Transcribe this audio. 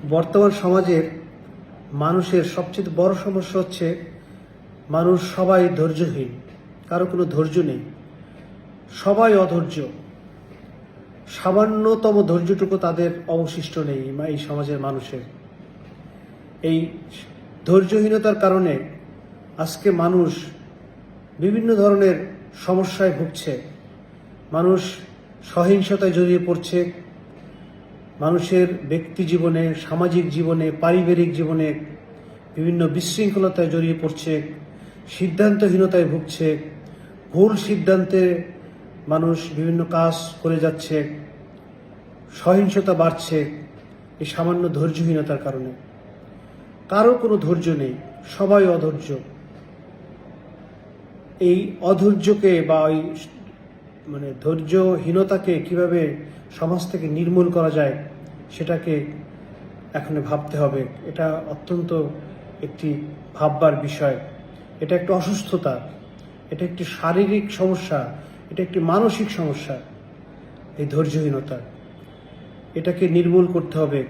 বর্তমান সমাজের মানুষের সবচেয়ে বড় সমস্যা হচ্ছে মানুষ সবাই ধৈর্যহীন, কারো কোনো ধৈর্য নেই, সবাই অধৈর্য। সামান্যতম ধৈর্যটুকু তাদের অবশিষ্ট নেই এই সমাজের মানুষের। এই ধৈর্যহীনতার কারণে আজকে মানুষ বিভিন্ন ধরনের সমস্যায় ভুগছে। মানুষ সহিংসতায় জড়িয়ে পড়ছে, মানুষের ব্যক্তি জীবনে, সামাজিক জীবনে, পারিবারিক জীবনে বিভিন্ন বিশৃঙ্খলতায় জড়িয়ে পড়ছে, সিদ্ধান্তহীনতায় ভুগছে, ভুল সিদ্ধান্তে মানুষ বিভিন্ন কাজ করে যাচ্ছে, সহিংসতা বাড়ছে এই সামান্য ধৈর্যহীনতার কারণে। কারো কোনো ধৈর্য নেই, সবাই অধৈর্য। এই অধৈর্যকে বা ওই ধৈর্যহীনতাকে কিভাবে সমাজ থেকে নির্মূল করা যায় সেটাকে এখন ভাবতে হবে। এটা অত্যন্ত একটি ভাববার বিষয়। এটা একটি অসুস্থতা, এটা একটি শারীরিক সমস্যা, এটা একটি মানসিক সমস্যা। এই ধৈর্যহীনতা, এটাকে নির্মূল করতে হবে।